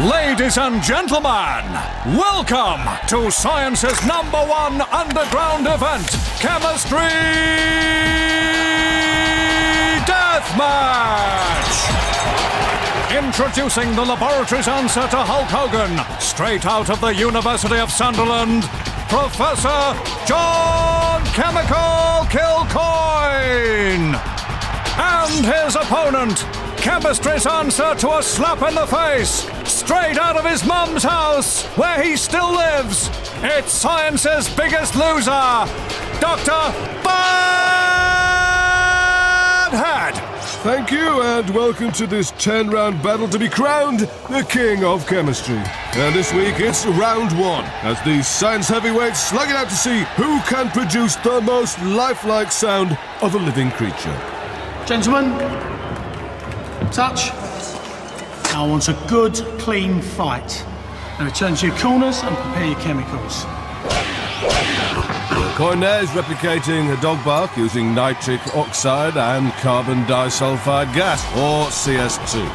Ladies and gentlemen, welcome to science's #1 underground event, Chemistry Deathmatch! Introducing the laboratory's answer to Hulk Hogan, straight out of the University of Sunderland, Professor John Kemical Kilcoyne! And his opponent, chemistry's answer to a slap in the face, straight out of his mum's house, where he still lives. It's science's biggest loser, Dr. Bunhead! Thank you, and welcome to this 10-round battle to be crowned the King of Chemistry. And this week it's round 1, as these science heavyweights slug it out to see who can produce the most lifelike sound of a living creature. Gentlemen, touch. Now I want a good, clean fight. Now return to your corners and prepare your chemicals. Kilcoyne is replicating a dog bark using nitric oxide and carbon disulfide gas, or CS2.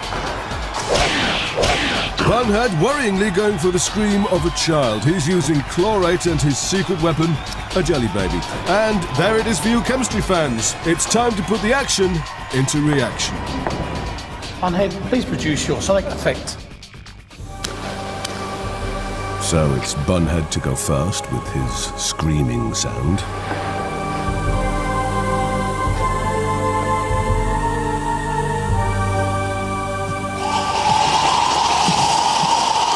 Bunhead worryingly going for the scream of a child. He's using chlorate and his secret weapon, a jelly baby. And there it is for you chemistry fans. It's time to put the action into reaction. Bunhead, please produce your sonic effect. So it's Bunhead to go first with his screaming sound.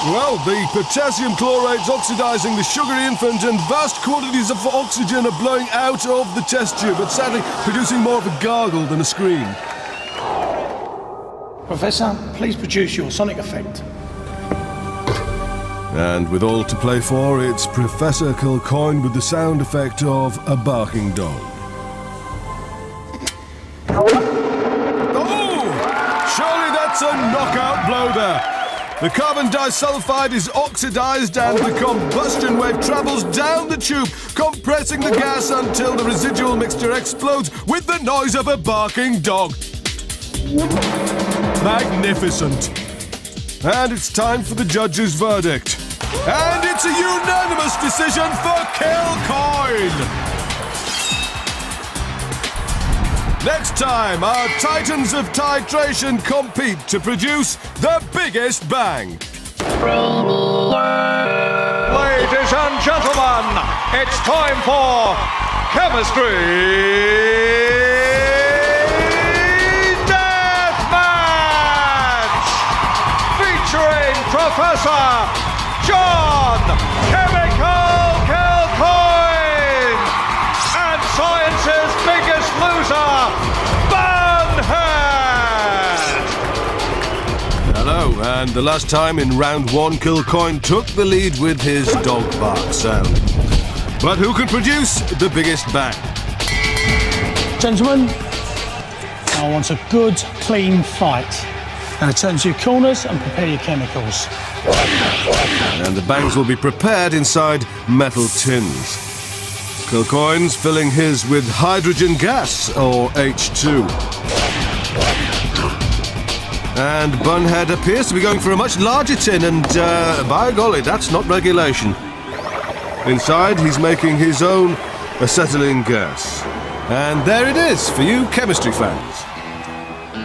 Well, the potassium chlorate's oxidizing the sugary infant and vast quantities of oxygen are blowing out of the test tube, but sadly producing more of a gargle than a scream. Professor, please produce your sonic effect. And with all to play for, it's Professor Kilcoyne with the sound effect of a barking dog. Oh! Surely that's a knockout blow there. The carbon disulfide is oxidized and the combustion wave travels down the tube, compressing the gas until the residual mixture explodes with the noise of a barking dog. Magnificent. And it's time for the judge's verdict. And it's a unanimous decision for Kilcoyne. Next time, our titans of titration compete to produce the biggest bang. Ladies and gentlemen, it's time for Chemistry Deathmatch! Featuring Professor John Kemical Kilcoyne and science's biggest loser, Bunhead! Hello, and the last time in round 1, Kilcoyne took the lead with his dog bark sound. But who can produce the biggest bang? Gentlemen, now I want a good, clean fight. Now return to your corners and prepare your chemicals. And the bangs will be prepared inside metal tins. Kilcoyne's filling his with hydrogen gas, or H2. And Bunhead appears to be going for a much larger tin, and by golly, that's not regulation. Inside, he's making his own acetylene gas. And there it is for you chemistry fans.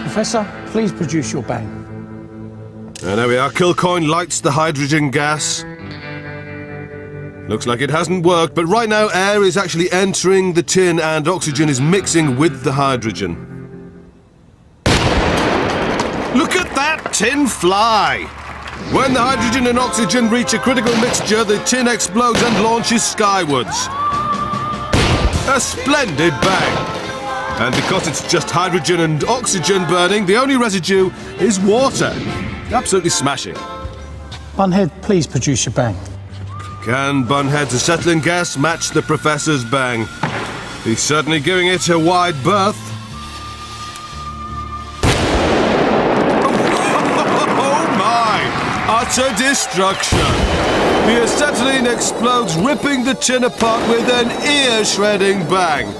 Professor, please produce your bang. And there we are. Kilcoyne lights the hydrogen gas. Looks like it hasn't worked, but right now air is actually entering the tin and oxygen is mixing with the hydrogen. Look at that tin fly! When the hydrogen and oxygen reach a critical mixture, the tin explodes and launches skywards. A splendid bang! And because it's just hydrogen and oxygen burning, the only residue is water. Absolutely smashing. Bunhead, please produce your bang. Can Bunhead's acetylene gas match the Professor's bang? He's certainly giving it a wide berth. Oh my! Utter destruction! The acetylene explodes, ripping the tin apart with an ear-shredding bang.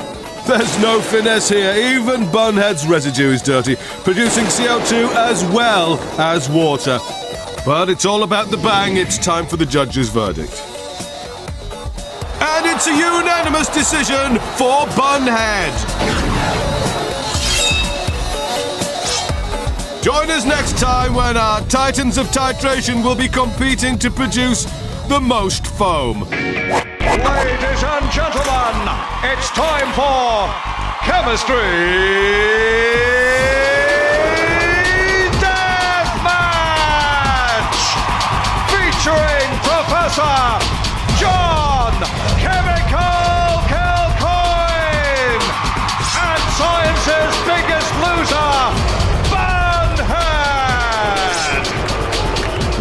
There's no finesse here. Even Bunhead's residue is dirty, producing CO2 as well as water. But it's all about the bang. It's time for the judge's verdict. And it's a unanimous decision for Bunhead. Join us next time when our Titans of Titration will be competing to produce the most foam. Ladies and gentlemen, it's time for Chemistry Deathmatch! Featuring Professor John Kemical Kilcoyne and science's biggest loser, Bunhead!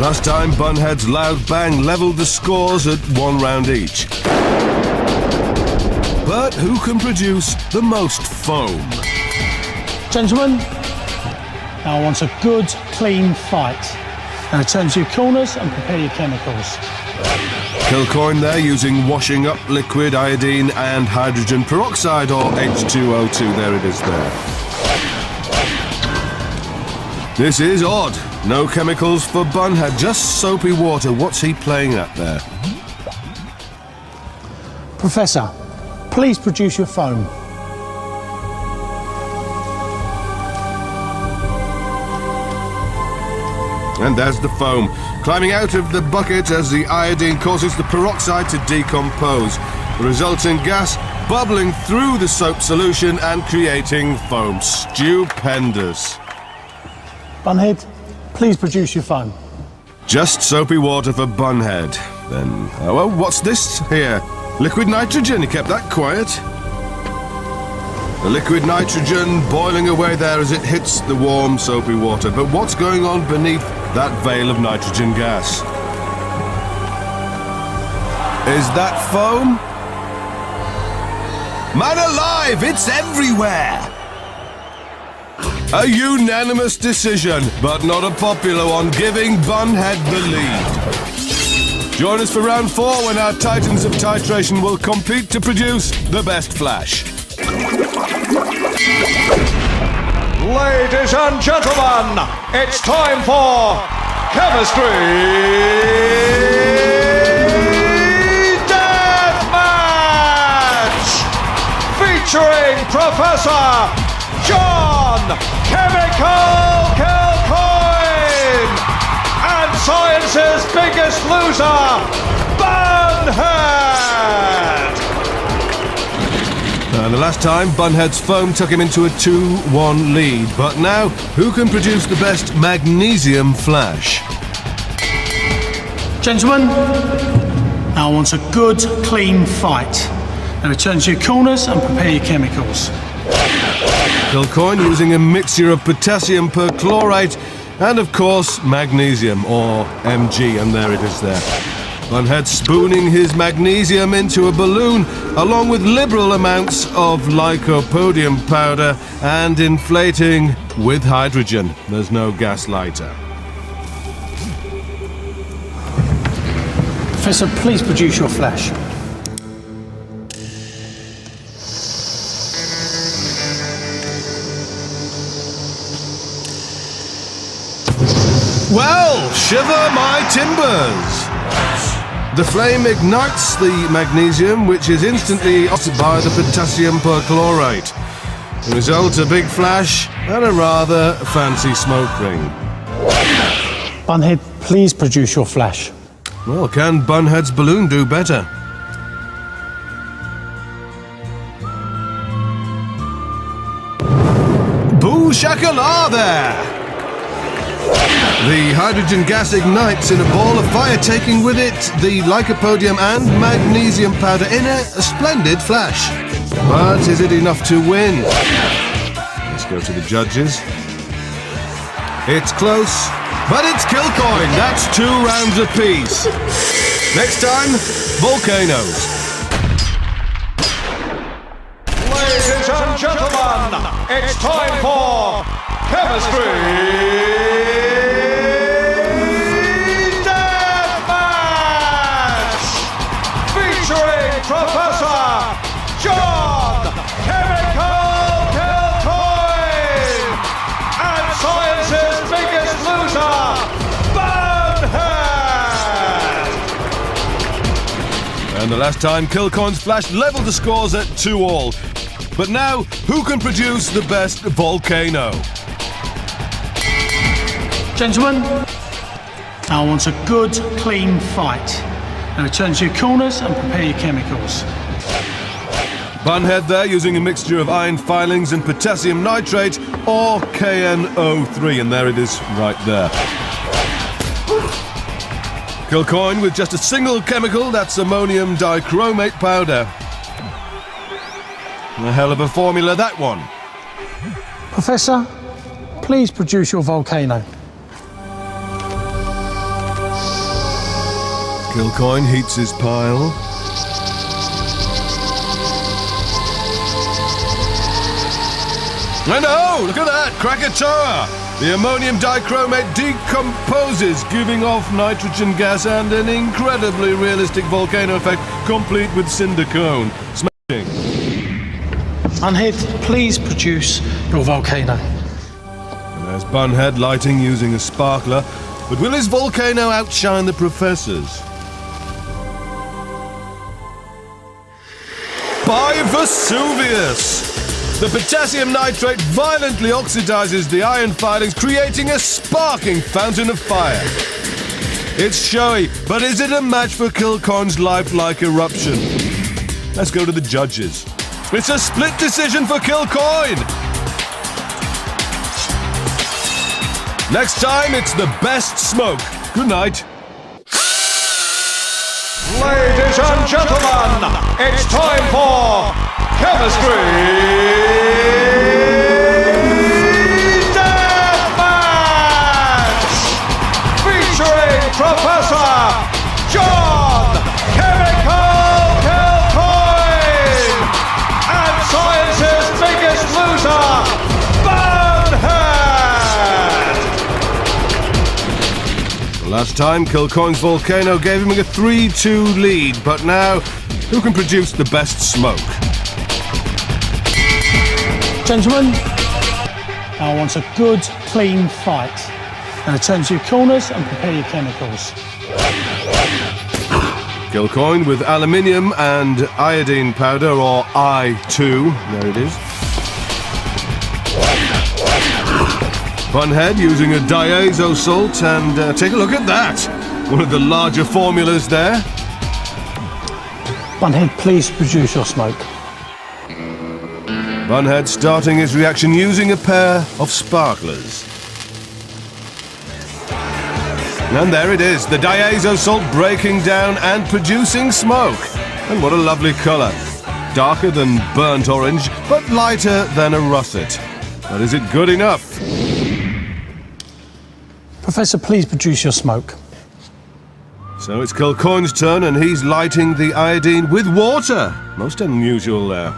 Last time, Bunhead's loud bang leveled the scores at 1 round each. But who can produce the most foam? Gentlemen, now I want a good, clean fight. Now return to your corners and prepare your chemicals. Kilcoyne there using washing up liquid iodine and hydrogen peroxide, or H2O2. There it is there. This is odd. No chemicals for Bunhead, just soapy water. What's he playing at there? Professor, please produce your foam. And there's the foam, climbing out of the bucket as the iodine causes the peroxide to decompose. The resulting gas bubbling through the soap solution and creating foam. Stupendous. Bunhead, please produce your foam. Just soapy water for Bunhead. Then, oh well, what's this here? Liquid nitrogen, he kept that quiet. The liquid nitrogen boiling away there as it hits the warm soapy water. But what's going on beneath that veil of nitrogen gas? Is that foam? Man alive, it's everywhere! A unanimous decision, but not a popular one, giving Bunhead the lead. Join us for round 4 when our Titans of Titration will compete to produce the best flash. Ladies and gentlemen, it's time for Chemistry Deathmatch! Featuring Professor John Kemical Kilcoyne and science's biggest loser, Bunhead! The last time, Bunhead's foam took him into a 2-1 lead. But now, who can produce the best magnesium flash? Gentlemen, now I want a good, clean fight. Now return to your corners and prepare your chemicals. Kilcoyne using a mixture of potassium perchlorate and, of course, magnesium, or Mg, and there it is there. Bunhead spooning his magnesium into a balloon along with liberal amounts of lycopodium powder and inflating with hydrogen. There's no gas lighter. Professor, please produce your flash. Well, shiver my timbers! The flame ignites the magnesium, which is instantly oxidized by the potassium perchlorate. The result, a big flash and a rather fancy smoke ring. Bunhead, please produce your flash. Well, can Bunhead's balloon do better? Boo shakala there! The hydrogen gas ignites in a ball of fire, taking with it the lycopodium and magnesium powder in a splendid flash. But is it enough to win? Let's go to the judges. It's close, but it's Kilcoyne. That's 2 rounds apiece. Next time, volcanoes. Ladies and gentlemen, it's time for Chemistry Deathmatch! Featuring Professor John Kemical Kilcoyne and science's biggest loser, Bunhead! And the last time, Kilcoyne's flash leveled the scores at 2-all. But now, who can produce the best volcano? Gentlemen, now I want a good, clean fight. Now return to your corners and prepare your chemicals. Bunhead there using a mixture of iron filings and potassium nitrate, or KNO3, and there it is right there. Kilcoyne with just a single chemical, that's ammonium dichromate powder. A hell of a formula, that one. Professor, please produce your volcano. Kilcoyne heats his pile. And oh, look at that, Krakatoa! The ammonium dichromate decomposes, giving off nitrogen gas and an incredibly realistic volcano effect, complete with cinder cone. Smashing. Bunhead, please produce your volcano. And there's Bunhead lighting using a sparkler, but will his volcano outshine the Professor's? By Vesuvius! The potassium nitrate violently oxidizes the iron filings, creating a sparking fountain of fire. It's showy, but is it a match for Kilcoyne's lifelike eruption? Let's go to the judges. It's a split decision for Kilcoyne. Next time, it's the best smoke. Good night. Ladies and gentlemen, it's time for Chemistry Deathmatch! Featuring Professor John Kemical Kilcoyne and science's biggest loser, Bunhead! Last time, Kilcoyne's volcano gave him a 3-2 lead, but now, who can produce the best smoke? Gentlemen, now I want a good, clean fight. Now return to your corners and prepare your chemicals. Kilcoyne with aluminium and iodine powder, or I2. There it is. Bunhead using a diazo salt, and take a look at that. One of the larger formulas there. Bunhead, please produce your smoke. Bunhead starting his reaction using a pair of sparklers. And there it is, the diazo salt breaking down and producing smoke. And what a lovely colour. Darker than burnt orange, but lighter than a russet. But is it good enough? Professor, please produce your smoke. So it's Kilcoyne's turn, and he's lighting the iodine with water. Most unusual there.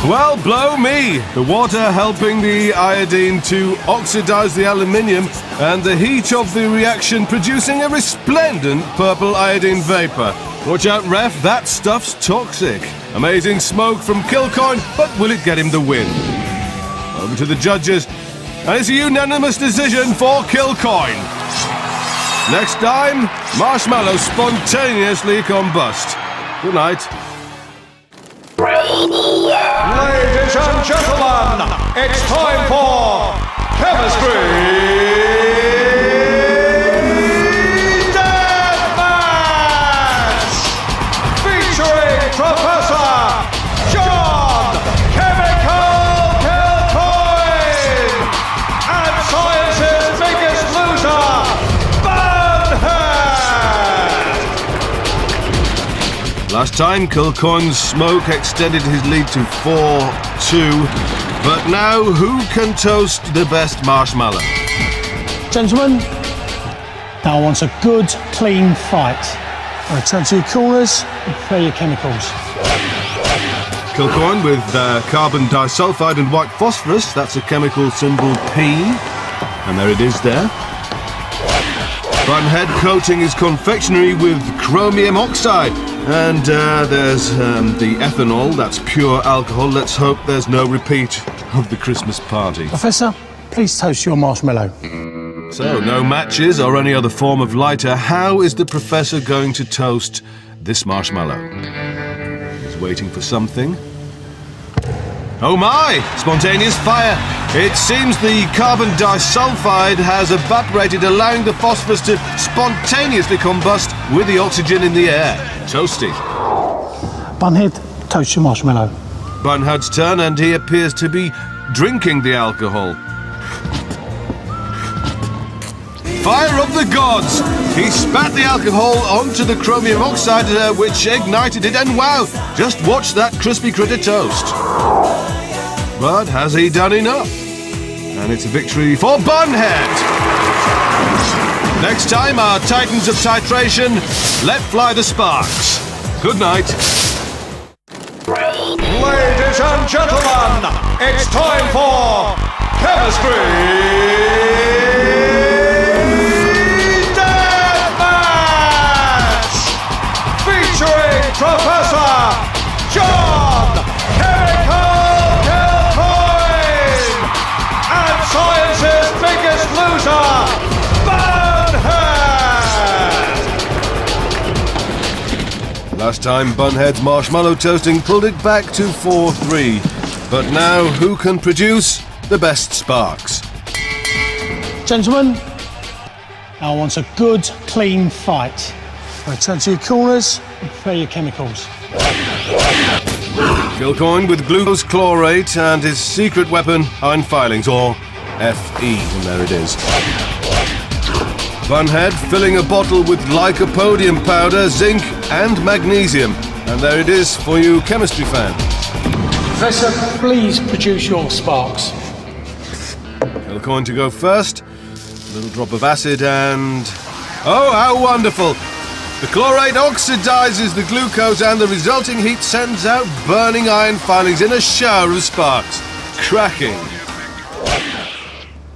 Well, blow me! The water helping the iodine to oxidize the aluminium, and the heat of the reaction producing a resplendent purple iodine vapor. Watch out, ref, that stuff's toxic. Amazing smoke from Kilcoyne, but will it get him the win? Over to the judges, and it's a unanimous decision for Kilcoyne. Next time, marshmallows spontaneously combust. Good night. Ladies and gentlemen, it's time for Chemistry Deathmatch! Featuring Professor John Kemical Kilcoyne and science's biggest loser, Bunhead! Last time, Kilcoyne's smoke extended his lead to 4-2. But now, who can toast the best marshmallow? Gentlemen, now I want a good, clean fight. Now return to your corners and prepare your chemicals. Kilcoyne with carbon disulfide and white phosphorus. That's a chemical symbol P. And there it is there. Bunhead coating his confectionery with chromium oxide. And there's the ethanol, that's pure alcohol. Let's hope there's no repeat of the Christmas party. Professor, please toast your marshmallow. So, no matches or any other form of lighter. How is the Professor going to toast this marshmallow? He's waiting for something. Oh my! Spontaneous fire! It seems the carbon disulfide has evaporated, allowing the phosphorus to spontaneously combust with the oxygen in the air. Toasty. Bunhead, toast your marshmallow. Bunhead's turn, and he appears to be drinking the alcohol. Fire of the gods! He spat the alcohol onto the chromium oxide, which ignited it, and wow! Just watch that crispy critter toast. But has he done enough? And it's a victory for Bunhead! Next time, our titans of titration, let fly the sparks. Good night. Ladies and gentlemen, it's time for Chemistry featuring Professor John Kemical Kilcoyne and science's biggest loser, Bunhead! Last time, Bunhead's marshmallow toasting pulled it back to 4-3. But now, who can produce the best sparks? Gentlemen, now I want a good, clean fight. Return to your corners and prepare your chemicals. Kilcoyne with glucose chlorate and his secret weapon, iron filings, or FE, and there it is. Bunhead filling a bottle with lycopodium powder, zinc and magnesium. And there it is for you chemistry fans. Professor, please produce your sparks. Kilcoyne to go first. A little drop of acid and... oh, how wonderful! The chlorate oxidizes the glucose and the resulting heat sends out burning iron filings in a shower of sparks. Cracking.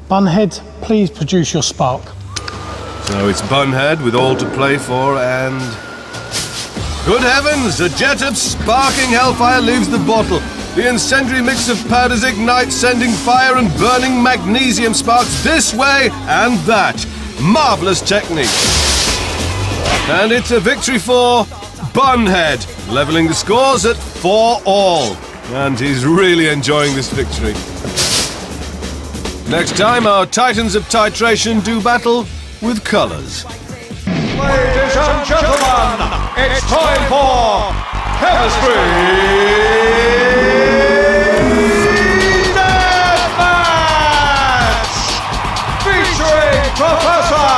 Bunhead, please produce your spark. So it's Bunhead with all to play for and... good heavens! A jet of sparking hellfire leaves the bottle. The incendiary mix of powders ignites, sending fire and burning magnesium sparks this way and that. Marvellous technique. And it's a victory for Bunhead, levelling the scores at 4-all. And he's really enjoying this victory. Next time, our titans of titration do battle with colours. Ladies and gentlemen, it's time for Chemistry Deathmatch! Featuring Professor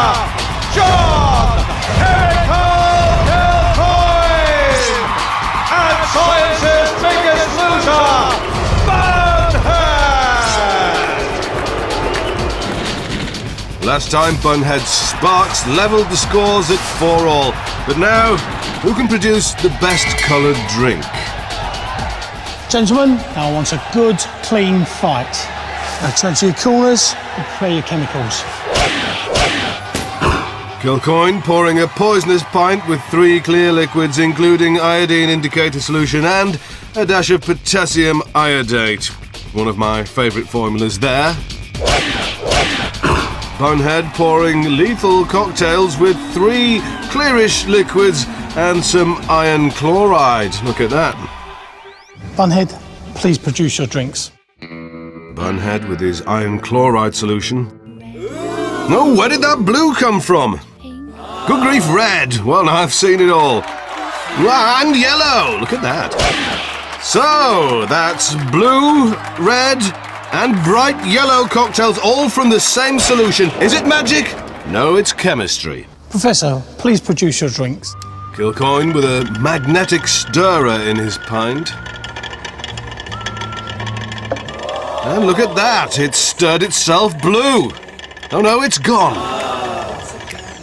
John Kemical Kilcoyne and science's biggest loser, Bunhead! Last time, Bunhead's sparks levelled the scores at 4-all. But now, who can produce the best coloured drink? Gentlemen, now I want a good, clean fight. Return to your corners and prepare your chemicals. Kilcoyne pouring a poisonous pint with 3 clear liquids, including iodine indicator solution and a dash of potassium iodate. One of my favourite formulas there. Bunhead pouring lethal cocktails with 3 clearish liquids and some iron chloride. Look at that. Bunhead, please produce your drinks. Bunhead with his iron chloride solution. Oh, where did that blue come from? Good grief, red. Well, I've seen it all. And yellow. Look at that. So, that's blue, red, and bright yellow cocktails, all from the same solution. Is it magic? No, it's chemistry. Professor, please produce your drinks. Kilcoyne with a magnetic stirrer in his pint. And look at that, it stirred itself blue. Oh no, it's gone.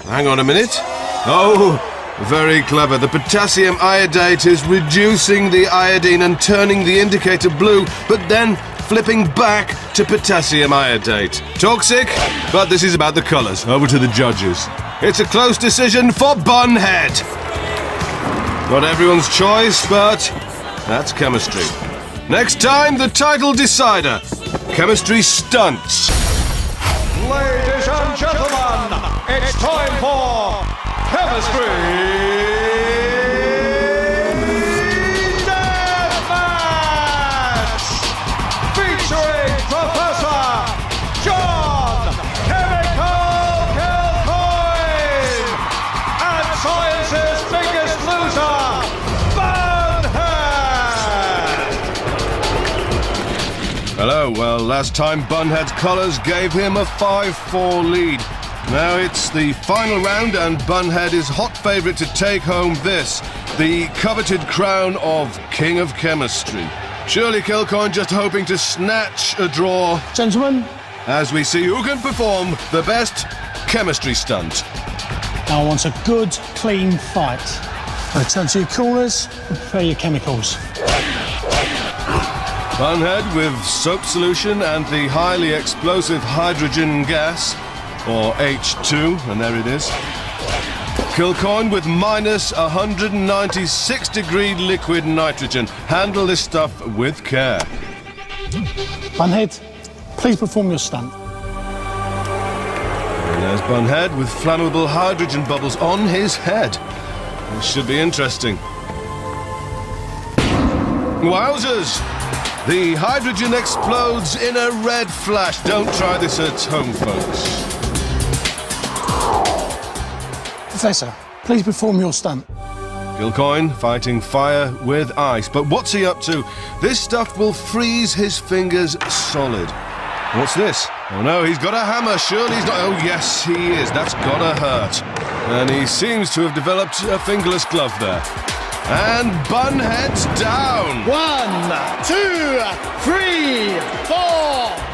Hang on a minute. Oh, very clever. The potassium iodate is reducing the iodine and turning the indicator blue, but then flipping back to potassium iodate. Toxic, but this is about the colours. Over to the judges. It's a close decision for Bunhead. Not everyone's choice, but that's chemistry. Next time, the title decider. Chemistry stunts. Ladies and gentlemen, it's time for Chemistry Deathmatch! Featuring Professor John Kemical Kilcoyne and science's biggest loser, Bunhead! Hello, well, last time Bunhead's colours gave him a 5-4 lead. Now it's the final round and Bunhead is hot favourite to take home this, the coveted crown of King of Chemistry. Surely Kilcoyne just hoping to snatch a draw Gentlemen, as we see who can perform the best chemistry stunt. now I want a good, clean fight. Return to your corners and prepare your chemicals. Bunhead with soap solution and the highly explosive hydrogen gas, or H2, and there it is. Kilcoyne with minus 196 degree liquid nitrogen. Handle this stuff with care. Bunhead, please perform your stunt. And there's Bunhead with flammable hydrogen bubbles on his head. This should be interesting. Wowzers! The hydrogen explodes in a red flash. Don't try this at home, folks. Professor, please perform your stunt. Kilcoyne fighting fire with ice. But what's he up to? This stuff will freeze his fingers solid. What's this? Oh no, he's got a hammer. Surely he's not... Oh yes, he is. That's gotta hurt. And he seems to have developed a fingerless glove there. And Bunhead's down. 1, 2, 3, 4.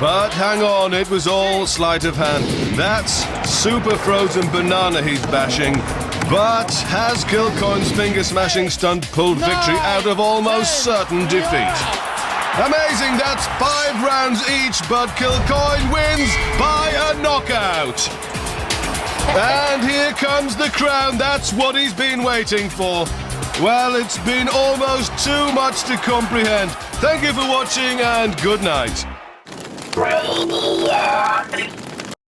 But hang on, it was all sleight of hand. That's super frozen banana he's bashing. But has Kilcoyne's finger-smashing stunt pulled victory out of almost certain defeat? Amazing, that's 5 rounds each, but Kilcoyne wins by a knockout. And here comes the crown, that's what he's been waiting for. Well, it's been almost too much to comprehend. Thank you for watching and good night. Brainiac.